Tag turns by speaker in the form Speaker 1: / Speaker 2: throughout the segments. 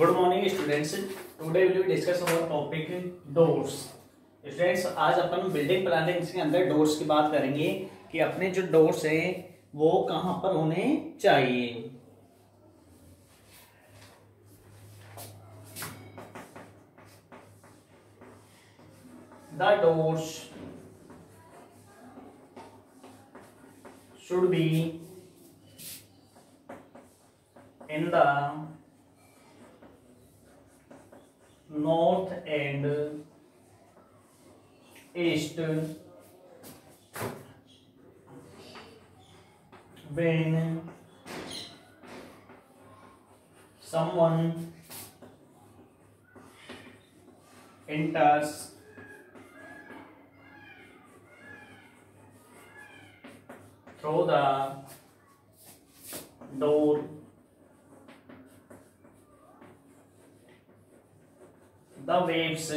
Speaker 1: Good morning students. Today will be discuss about topic doors. Students, आज अपन building planning के अंदर doors की बात करेंगे कि अपने जो डोर्स हैं वो कहां पर होने चाहिए। The doors should be in the north and east when someone enters through the door, the waves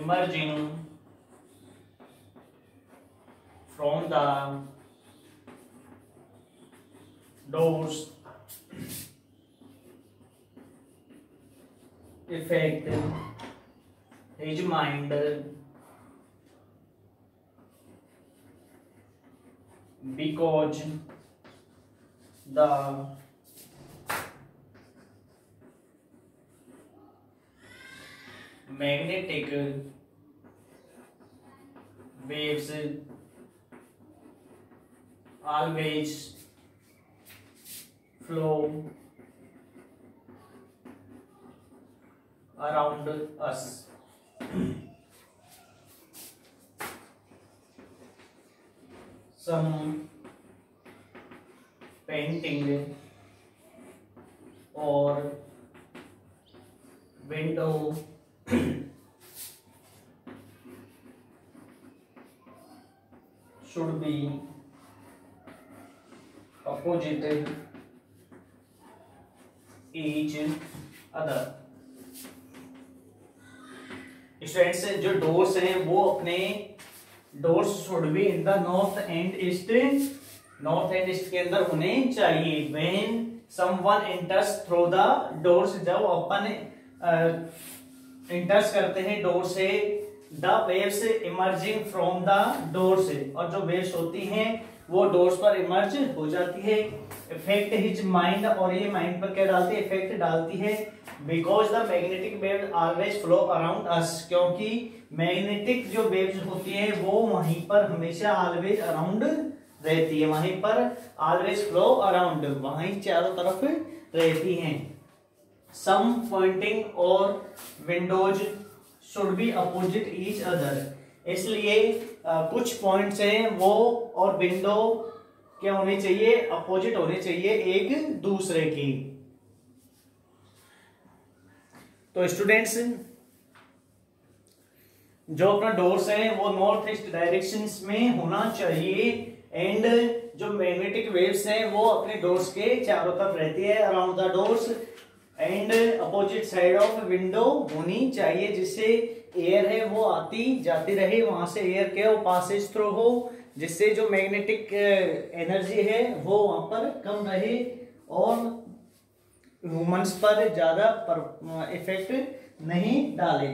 Speaker 1: emerging from the doors affect his mind because the magnetic waves always flow around us. Some painting or window should be opposite each other. Students, जो doors हैं वो अपने doors should be in the north and east के अंदर होने चाहिए। When someone enters through the doors, जब अपन enters करते हैं डोर से, the waves emerging from the door से, और जो वेव्स होती हैं वो डोर्स पर इमर्ज हो जाती है। इफेक्ट हिज माइंड, और ये माइंड पर क्या डालती है, इफेक्ट डालती है। Because the magnetic wave always flow around us, क्योंकि मैग्नेटिक जो वेव्स होती है वो वहीं पर हमेशा ऑलवेज अराउंड रहती है, वहीं पर ऑलवेज फ्लो अराउंड, वहीं चारों तरफ रहती हैं। सम पॉइंटिंग और Windows should be opposite each other, इसलिए कुछ पॉइंट्स हैं वो और विंडो क्या होनी चाहिए, अपोजिट होने चाहिए एक दूसरे की। तो स्टूडेंट्स, जो अपना डोर्स है वो नॉर्थ ईस्ट डायरेक्शंस में होना चाहिए, एंड जो मैग्नेटिक वेव्स हैं वो अपने डोर्स के चारों तरफ रहती है, around the doors, and opposite side of window होनी चाहिए, जिससे एयर है वो आती जाती रहे, वहां से एयर के पासेज थ्रू हो, जिससे जो मैग्नेटिक एनर्जी है वो वहां पर कम रहे और ह्यूमंस पर ज्यादा इफेक्ट नहीं डाले।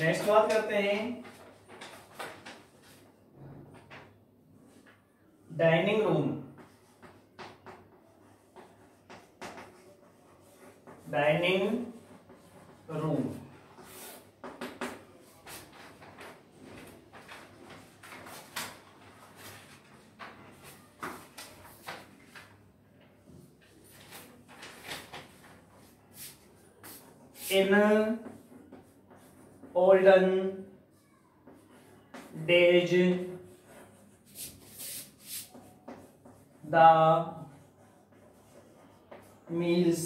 Speaker 1: नेक्स्ट बात करते हैं dining room. In olden days, the meals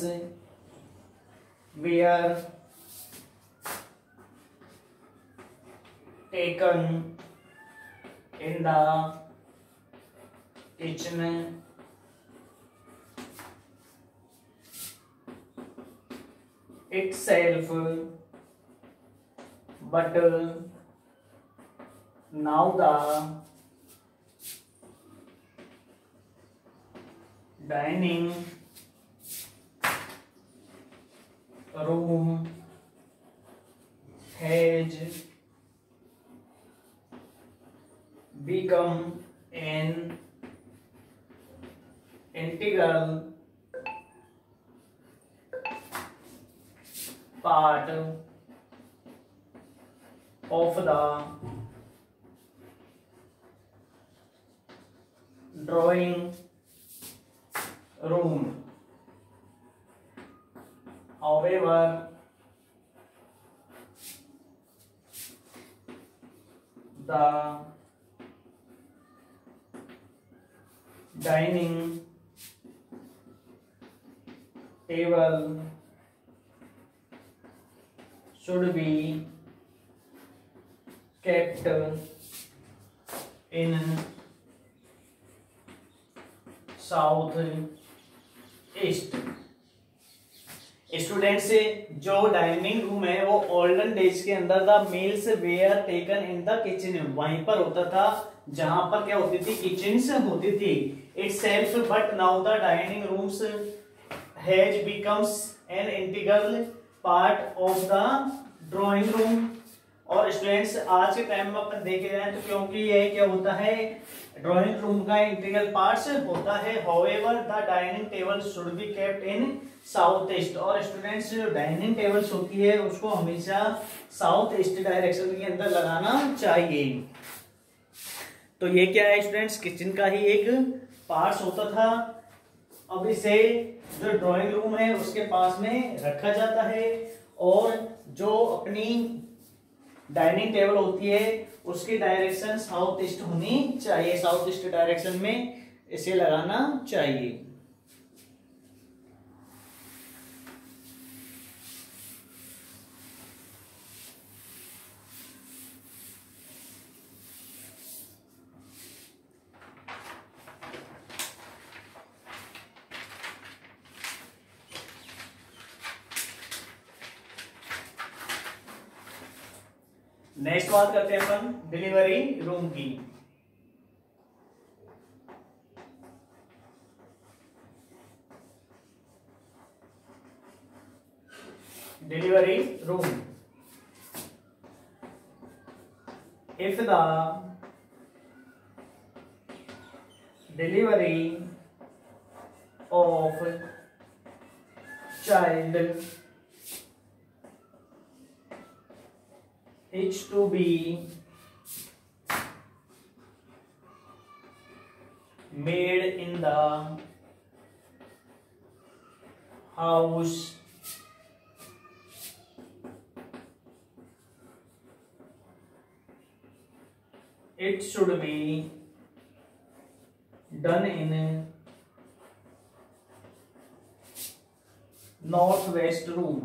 Speaker 1: were taken in the kitchen itself, but now the dining room has become an integral part of the drawing room. However, the dining table should be kept in south east. Student से जो dining room है वो olden days के अंदर the meals where taken in the kitchen, वहीं पर होता था जहां पर क्या होती थी, किचन्स होती थी itself, but now the dining rooms has becomes an integral part of the drawing room। और स्टूडेंट्स आज के टाइम में अपन देखे जाए तो क्योंकि ये क्या होता है, ड्राइंग रूम का इंटीग्रल पार्ट्स होता है। However the dining table should be kept in south east. और स्टूडेंट्स जो डाइनिंग टेबल्स होती है उसको हमेशा साउथ ईस्ट डायरेक्शन के अंदर लगाना चाहिए। तो ये क्या है स्टूडेंट्स, किचन का ही एक पार्ट्स होता था। अब इसे जो ड्राइंग रूम है उसके पास में रखा जाता है और जो अपनी डाइनिंग टेबल होती है उसकी डायरेक्शन साउथ ईस्ट होनी चाहिए, साउथ ईस्ट डायरेक्शन में इसे लगाना चाहिए। नेक्स्ट बात करते हैं अपन डिलीवरी रूम की। Delivery room, if the delivery of child is to be made in the house it should be done in northwest room।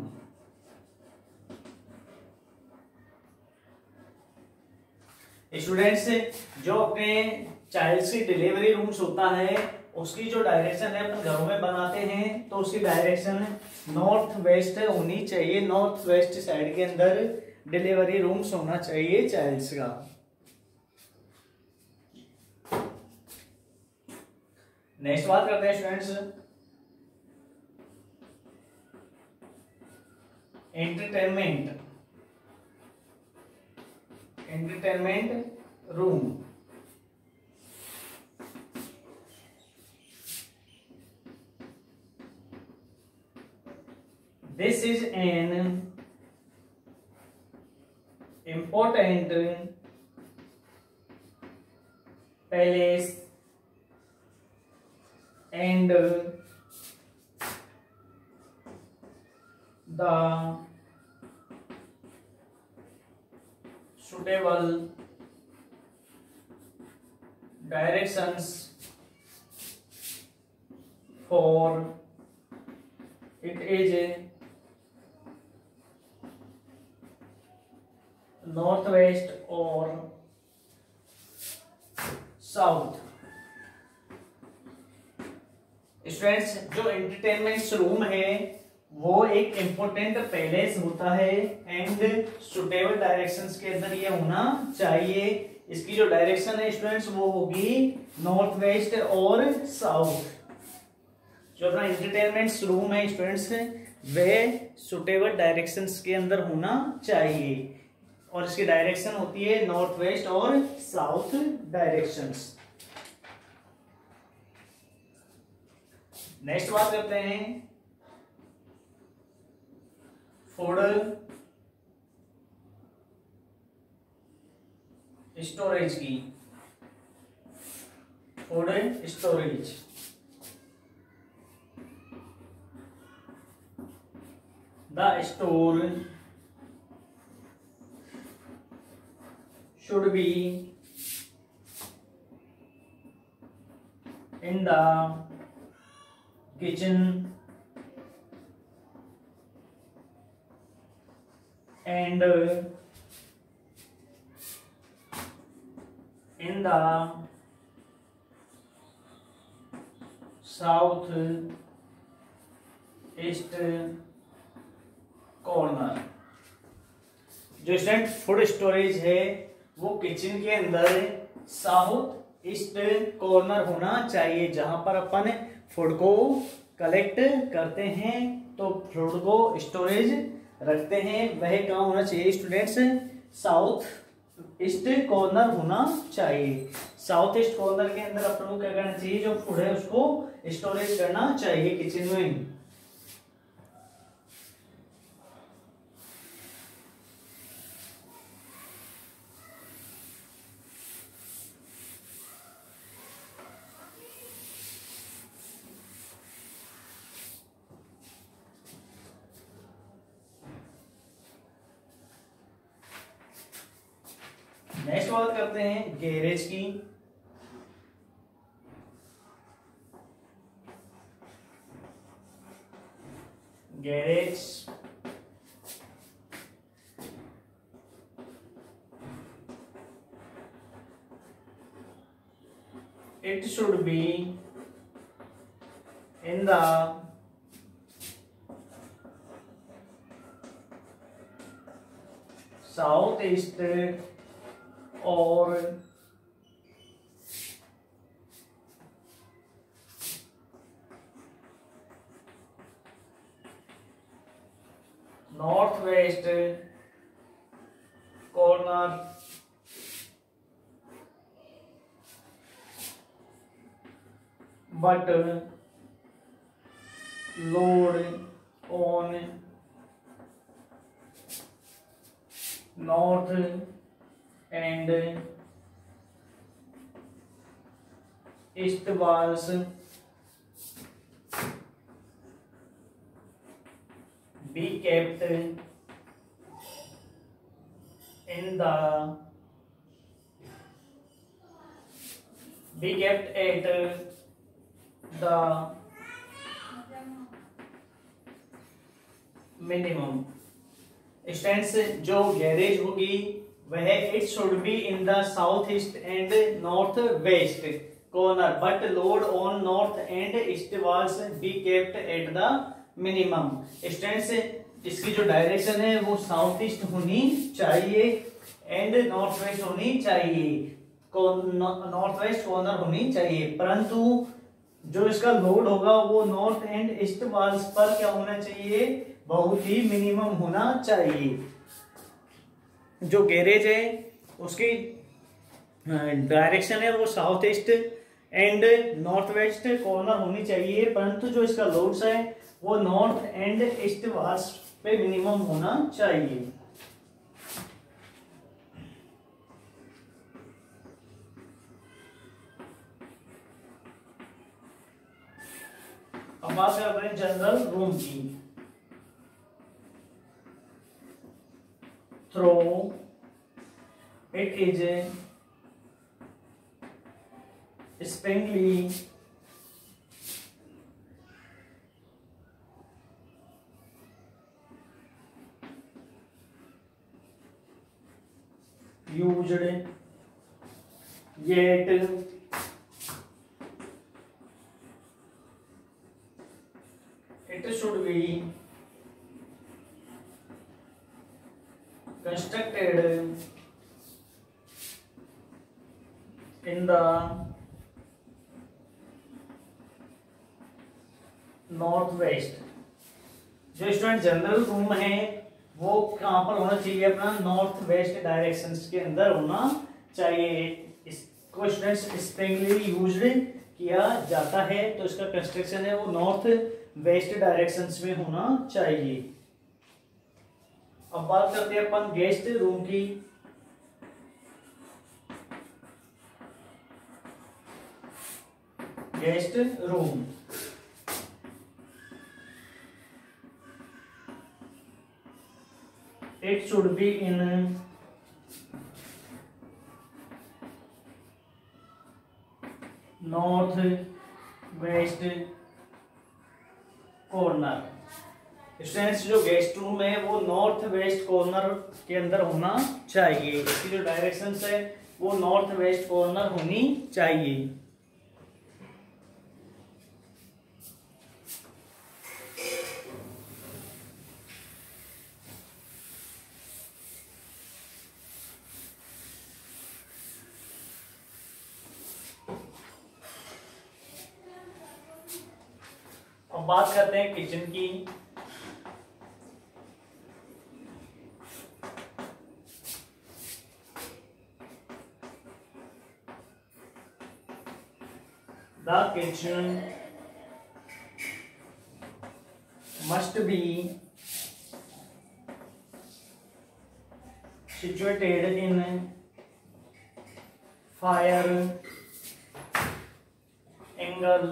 Speaker 1: Students जो अपने चाइल्ड की डिलीवरी रूम्स होता है उसकी जो डायरेक्शन है अपन घरों में बनाते हैं तो उसकी डायरेक्शन नॉर्थ वेस्ट होनी चाहिए। नॉर्थ वेस्ट साइड के अंदर डिलीवरी रूम्स होना चाहिए चाइल्ड्स का। नेक्स्ट बात करते हैं students entertainment room। This is an important palace and the suitable directions for it is north west और साउथ। स्टूडेंट्स, जो एंटरटेनमेंट रूम है वो एक इम्पोर्टेंट पैलेस होता है एंड सुटेबल डायरेक्शंस के अंदर ये होना चाहिए। इसकी जो डायरेक्शन है स्टूडेंट्स वो होगी नॉर्थ वेस्ट और साउथ। जो अपना एंटरटेनमेंट रूम है स्टूडेंट्स वह सुटेबल डायरेक्शंस के अंदर होना चाहिए और इसकी डायरेक्शन होती है नॉर्थ वेस्ट और साउथ डायरेक्शंस। नेक्स्ट बात करते हैं फूड स्टोरेज की। Food storage, the store should be in the kitchen and in the south east corner. जो स्टूडेंट फूड स्टोरेज है वो किचन के अंदर साउथ ईस्ट कॉर्नर होना चाहिए, जहां पर अपन फूड को कलेक्ट करते हैं तो फूड को स्टोरेज रखते हैं, वह कहाँ होना चाहिए स्टूडेंट्स? साउथ ईस्ट कॉर्नर होना चाहिए। साउथ ईस्ट कॉर्नर के अंदर अपन को क्या करना चाहिए? जो फूड है उसको स्टोरेज करना चाहिए किचन में। नेक्स्ट बात करते हैं गैरेज की। Garage it should be in the southeast or northwest corner but load on north and east walls be kept at the minimum। Stands जो गैरेज होगी वह it should be in the south east and north west corner but load on north and east walls be kept at the minimum. Stands इसकी जो direction है वो south east होनी चाहिए and north waste होनी चाहिए, नॉर्थ वेस्ट कॉर्नर होनी चाहिए, परंतु जो इसका लोड होगा वो नॉर्थ एंड ईस्ट वॉल्स पर क्या होना चाहिए? बहुत ही मिनिमम होना चाहिए। जो गैरेज है उसकी डायरेक्शन है वो south east and north west corner होनी चाहिए, परंतु जो इसका लोड्स है वो नॉर्थ एंड ईस्ट वॉल्स पे मिनिमम होना चाहिए। अब बात करते हैं जनरल रूम की। Though it is springly used yet it should be constructed in the north west. जो स्टूडेंट जनरल रूम है वो कहाँ पर होना चाहिए, अपना नॉर्थ वेस्ट डायरेक्शंस के अंदर होना चाहिए। इसको स्टूडेंट्स स्पेशली यूज्ड किया जाता है, तो इसका कंस्ट्रक्शन है वो नॉर्थ वेस्ट डायरेक्शंस में होना चाहिए। अब बात करते हैं अपन गेस्ट रूम की। Guest room it should be in north west corner. Students जो गेस्ट रूम है वो नॉर्थ वेस्ट कॉर्नर के अंदर होना चाहिए। इसकी जो डायरेक्शंस है वो नॉर्थ वेस्ट कॉर्नर होनी चाहिए। अब बात करते हैं किचन की। The kitchen must be situated in fire angle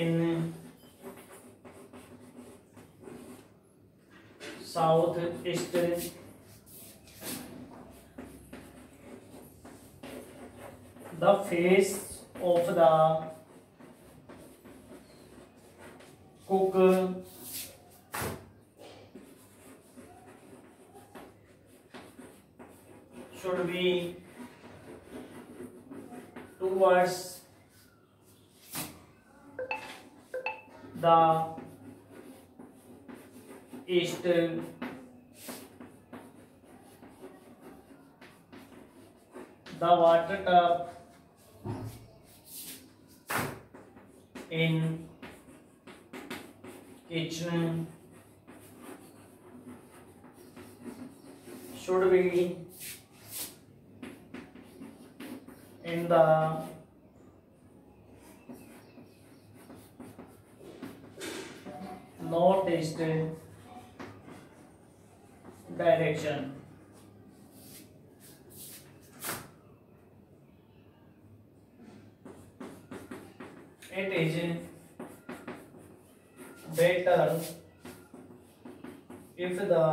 Speaker 1: in southeast the face of the cook should be towards the east। The water tub in kitchen should be in the northeast direction। It is better if the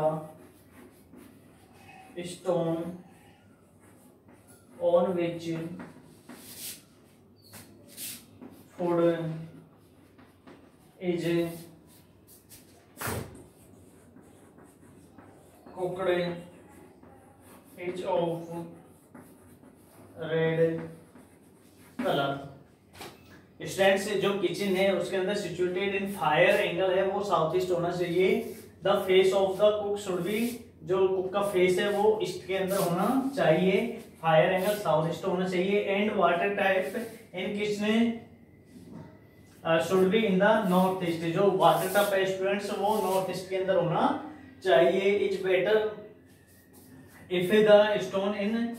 Speaker 1: stone on which food is cooked is of red color। Students जो kitchen है उसके अंदर situated in fire angle है वो south east होना चाहिए। The face of the cook should be, जो cook का फेस है वो ईस्ट के अंदर होना चाहिए। फायर एंगल साउथ ईस्ट होना चाहिए। And water type in kitchen should be in the north east. जो वाटर टप है स्टूडेंट्स वो नॉर्थ ईस्ट के अंदर होना चाहिए। Is better if the stone in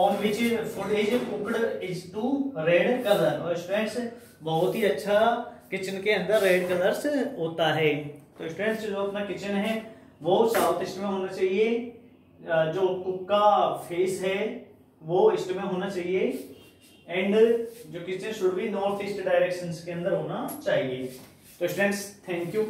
Speaker 1: on which food is cooked is to red colour. और students बहुत ही अच्छा किचन के अंदर रेड कलर से होता है। तो स्टूडेंट्स जो अपना किचन है वो साउथ ईस्ट में होना चाहिए। जो कुक का फेस है वो ईस्ट में होना चाहिए। एंड जो kitchen should B north east direction के अंदर होना चाहिए। तो स्टूडेंट्स थैंक यू।